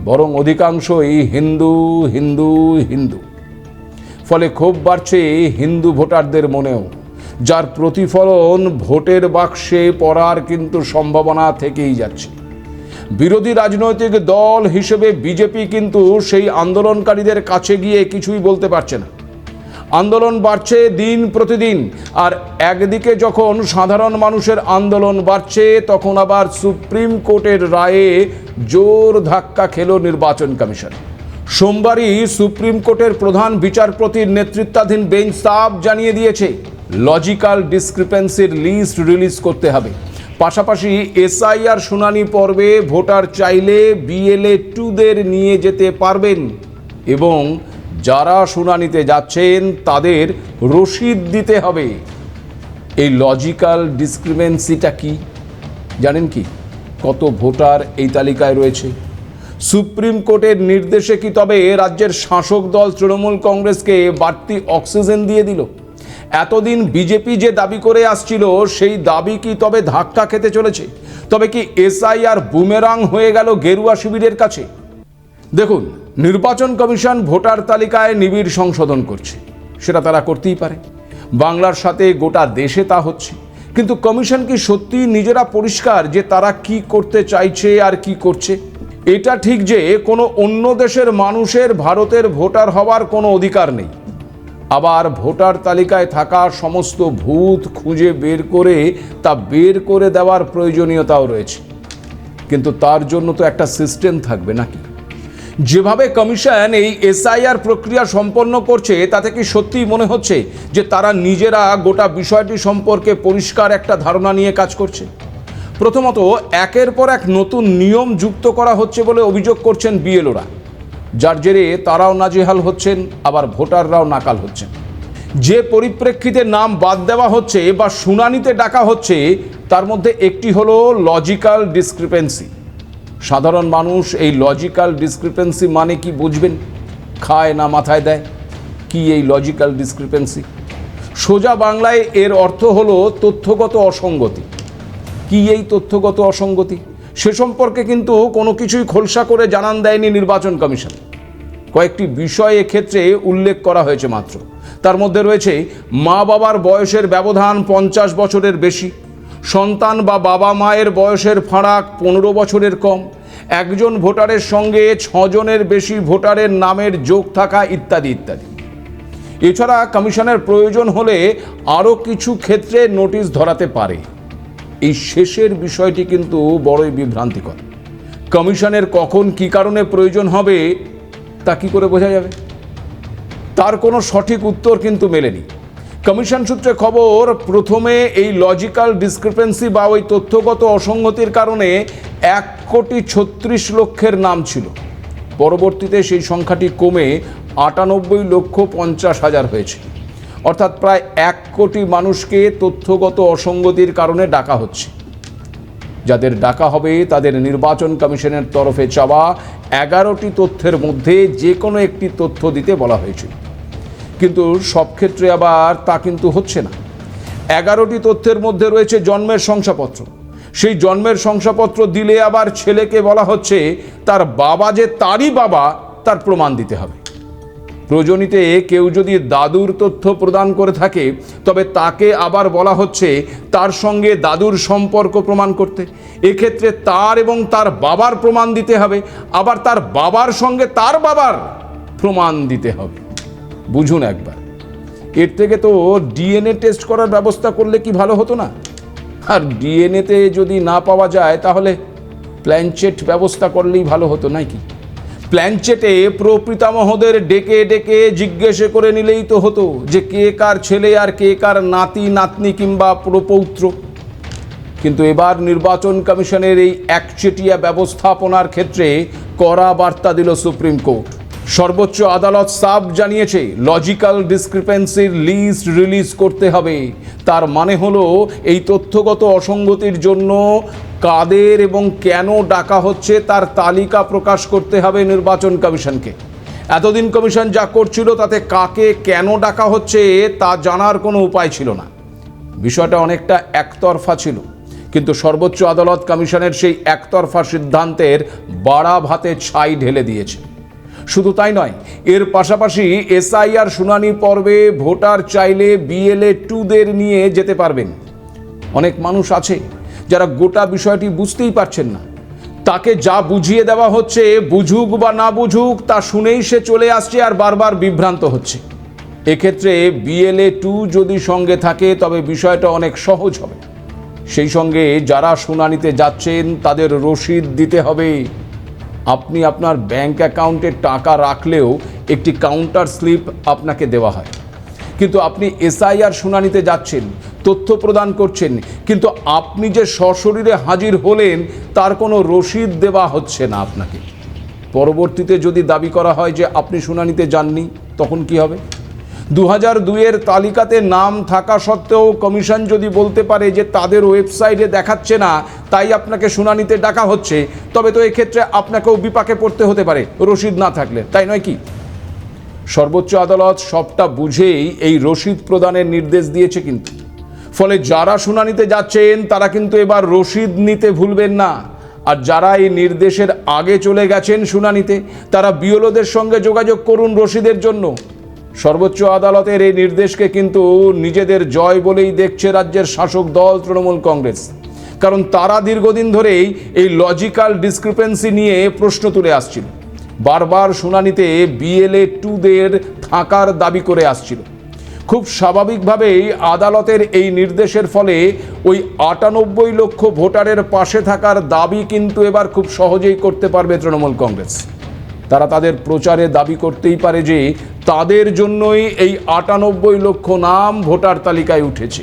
বরং অধিকাংশই হিন্দু হিন্দু হিন্দু। ফলে ক্ষোভ বাড়ছে হিন্দু ভোটারদের মনেও, যার প্রতিফলন ভোটের বাক্সে পড়ার কিন্তু সম্ভাবনা থেকেই যাচ্ছে। বিরোধী রাজনৈতিক দল হিসেবে বিজেপি কিন্তু সেই আন্দোলনকারীদের কাছে গিয়ে কিছুই বলতে পারছে না। আন্দোলন বাড়ছে দিন প্রতিদিন, আর একদিকে যখন সাধারণ মানুষের আন্দোলন বাড়ছে, তখন আবার সুপ্রিম কোর্টের রায়ে জোর ধাক্কা খেল নির্বাচন কমিশন। সোমবারই সুপ্রিম কোর্টের প্রধান বিচারপতির নেতৃত্বাধীন বেঞ্চ সাফ জানিয়ে দিয়েছে, লজিক্যাল ডিসক্রিপেন্সির লিস্ট রিলিজ করতে হবে। পাশাপাশি এসআইআর শুনানি পর্বে ভোটার চাইলে বিএলএ 2দের নিয়ে যেতে পারবেন এবং যারা শুনানিতে যাচ্ছেন তাদের রসিদ দিতে হবে। এই লজিক্যাল ডিসক্রিপেন্সিটা কি জানেন কি? কত ভোটার এই তালিকায় রয়েছে? সুপ্রিম কোর্টের নির্দেশে কি তবে রাজ্যের শাসক দল তৃণমূল কংগ্রেসকে বাড়তি অক্সিজেন দিয়ে দিল? এতদিন বিজেপি যে দাবি করে আসছিল, সেই দাবি কি তবে ধাক্কা খেতে চলেছে? তবে কি এসআইআর বুমেরাং হয়ে গেল গেরুয়া শিবিরের কাছে? দেখুন, নির্বাচন কমিশন ভোটার তালিকায় নিবিড় সংশোধন করছে, সেটা তারা করতেই পারে। বাংলার সাথে গোটা দেশে তা হচ্ছে। কিন্তু কমিশন কি সত্যি নিজেরা পরিষ্কার যে তারা কি করতে চাইছে আর কি করছে? এটা ঠিক যে কোনো অন্য দেশের মানুষের ভারতের ভোটার হওয়ার কোনো অধিকার নেই। আবার ভোটার তালিকায় থাকা সমস্ত ভূত খুঁজে বের করে দেওয়ার প্রয়োজনীয়তাও রয়েছে। কিন্তু তার জন্য তো একটা সিস্টেম থাকবে নাকি? যেভাবে কমিশন এই এসআইআর প্রক্রিয়া সম্পন্ন করছে, তাতে কি সত্যিই মনে হচ্ছে যে তারা নিজেরা গোটা বিষয়টি সম্পর্কে পরিষ্কার একটা ধারণা নিয়ে কাজ করছে? প্রথমত, একের পর এক নতুন নিয়ম যুক্ত করা হচ্ছে বলে অভিযোগ করছেন বিএলওরা, যার জেরে তারাও নাজেহাল হচ্ছেন, আবার ভোটাররাও নাকাল হচ্ছেন। যে পরিপ্রেক্ষিতে নাম বাদ দেওয়া হচ্ছে বা শুনানিতে ডাকা হচ্ছে, তার মধ্যে একটি হলো লজিক্যাল ডিসক্রিপেন্সি। সাধারণ মানুষ এই লজিক্যাল ডিসক্রিপেন্সি মানে কি বুঝবেন? খায় না মাথায় দেয়? কি এই লজিক্যাল ডিসক্রিপেন্সি? সোজা বাংলায় এর অর্থ হলো তথ্যগত অসঙ্গতি। কি এই তথ্যগত অসঙ্গতি? সে সম্পর্কে কিন্তু কোনো কিছুই খোলসা করে জানান দেয়নি নির্বাচন কমিশন। কয়েকটি বিষয় এক্ষেত্রে উল্লেখ করা হয়েছে মাত্র। তার মধ্যে রয়েছে মা বাবার বয়সের ব্যবধান 50 বছরের বেশি, সন্তান বা বাবা মায়ের বয়সের ফারাক 15 বছরের কম, একজন ভোটারের সঙ্গে 6 জনের বেশি ভোটারের নামের যোগ থাকা ইত্যাদি ইত্যাদি। এছাড়া কমিশনের প্রয়োজন হলে আরও কিছু ক্ষেত্রে নোটিশ ধরাতে পারে। এই শেষের বিষয়টি কিন্তু বড়ই বিভ্রান্তিকর। কমিশনের কখন কী কারণে প্রয়োজন হবে তা কী করে বোঝা যাবে? তার কোনো সঠিক উত্তর কিন্তু মেলেনি। কমিশন সূত্রে খবর, প্রথমে এই লজিক্যাল ডিসক্রিপেন্সি বা ওই তথ্যগত অসঙ্গতির কারণে 1,36,00,000 নাম ছিল। পরবর্তীতে সেই সংখ্যাটি কমে 98,50,000 হয়েছে। অর্থাৎ প্রায় 1 কোটি মানুষকে তথ্যগত অসঙ্গতির কারণে ডাকা হচ্ছে। যাদের ডাকা হবে তাদের নির্বাচন কমিশনের তরফে চাওয়া 11টি তথ্যের মধ্যে যে কোনো একটি তথ্য দিতে বলা হয়েছিল। কিন্তু সব ক্ষেত্রে আবার তা কিন্তু হচ্ছে না। 11টি তথ্যের মধ্যে রয়েছে জন্মের শংসাপত্র। সেই জন্মের শংসাপত্র দিলে আবার ছেলেকে বলা হচ্ছে তার বাবা যে তারই বাবা তার প্রমাণ দিতে হবে। প্রয়োজনীতে কেউ যদি দাদুর তথ্য প্রদান করে থাকে, তবে তাকে আবার বলা হচ্ছে তার সঙ্গে দাদুর সম্পর্ক প্রমাণ করতে। এক্ষেত্রে তার এবং তার বাবার প্রমাণ দিতে হবে, আবার তার বাবার সঙ্গে তার বাবার প্রমাণ দিতে হবে। বুঝুন একবার, এর থেকে তো ডিএনএ টেস্ট করার ব্যবস্থা করলে কি ভালো হতো না? আর ডিএনএতে যদি না পাওয়া যায়, তাহলে প্ল্যানচেট ব্যবস্থা করলেই ভালো হতো নাকি? প্ল্যানচেটে প্রপিতামহদের ডেকে ডেকে জিজ্ঞেস করে নিলেই তো হতো যে কে কার ছেলে আর কে কার নাতি নাতনি কিংবা প্রপৌত্র। কিন্তু এবার নির্বাচন কমিশনের এই একচেটিয়া ব্যবস্থাপনার ক্ষেত্রে কড়া বার্তা দিল সুপ্রিম কোর্ট। সর্বোচ্চ আদালত সাফ জানিয়েছে, লজিক্যাল ডিসক্রিপেন্সির লিস্ট রিলিজ করতে হবে। তার মানে হলো এই তথ্যগত অসঙ্গতির জন্য কাদের এবং কেন ডাকা হচ্ছে তার তালিকা প্রকাশ করতে হবে নির্বাচন কমিশনকে। এতদিন কমিশন যা করছিল তাতে কাকে কেন ডাকা হচ্ছে তা জানার কোনো উপায় ছিল না। বিষয়টা অনেকটা একতরফা ছিল। কিন্তু সর্বোচ্চ আদালত কমিশনের সেই একতরফা সিদ্ধান্তের বাড়া ভাতে ছাই ঢেলে দিয়েছে। শুধু তাই নয়, এর পাশাপাশি এসআইআর শুনানি পর্বে ভোটার চাইলে BLA 2দের নিয়ে যেতে পারবেন। অনেক মানুষ আছে যারা গোটা বিষয়টি বুঝতেই পারছেন না, তাকে যা বুঝিয়ে দেওয়া হচ্ছে, বুঝুক বা না বুঝুক, তা শুনেই সে চলে আসছে আর বারবার বিভ্রান্ত হচ্ছে। এক্ষেত্রে BLA 2 যদি সঙ্গে থাকে তবে বিষয়টা অনেক সহজ হবে। সেই সঙ্গে যারা শুনানিতে যাচ্ছেন তাদের রসিদ দিতে হবে। আপনি আপনার ব্যাংক অ্যাকাউন্টে টাকা রাখলেও একটি কাউন্টার স্লিপ আপনাকে দেওয়া হয়, কিন্তু আপনি এসআইআর শুনানিতে যাচ্ছেন, তথ্য প্রদান করছেন, কিন্তু আপনি যে সশরীরে হাজির হলেন তার কোনো রসিদ দেওয়া হচ্ছে না আপনাকে। পরবর্তীতে যদি দাবি করা হয় যে আপনি শুনানিতে যাননি, তখন কি হবে? 2002-এর তালিকাতে নাম থাকা সত্ত্বেও কমিশন যদি বলতে পারে যে তাদের ওয়েবসাইটে দেখাচ্ছে না, তাই আপনাকে শুনানিতে ডাকা হচ্ছে, তবে তো এক্ষেত্রে আপনাকেও বিপাকে পড়তে হতে পারে রসিদ না থাকলে, তাই নয় কি? সর্বোচ্চ আদালত সবটা বুঝেই এই রসিদ প্রদানের নির্দেশ দিয়েছে কিন্তু। ফলে যারা শুনানিতে যাচ্ছেন তারা কিন্তু এবার রসিদ নিতে ভুলবেন না। আর যারা এই নির্দেশের আগে চলে গেছেন শুনানিতে, তারা বিএলওদের সঙ্গে যোগাযোগ করুন রসিদের জন্য। সর্বোচ্চ আদালতের এই নির্দেশকে কিন্তু নিজেদের জয় বলেই দেখছে রাজ্যের শাসক দল তৃণমূল কংগ্রেস, কারণ তারা দীর্ঘদিন ধরেই এই লজিক্যাল ডিসক্রিপেন্সি নিয়ে প্রশ্ন তুলে আসছিল। বারবার শুনানিতে BLA 2দের থাকার দাবি করে আসছিল। খুব স্বাভাবিকভাবেই আদালতের এই নির্দেশের ফলে ওই 98 লক্ষ ভোটারের পাশে থাকার দাবি কিন্তু এবার খুব সহজেই করতে পারবে তৃণমূল কংগ্রেস। তারা তাদের প্রচারে দাবি করতেই পারে যে তাদের জন্যই এই 98 লক্ষ নাম ভোটার তালিকায় উঠেছে।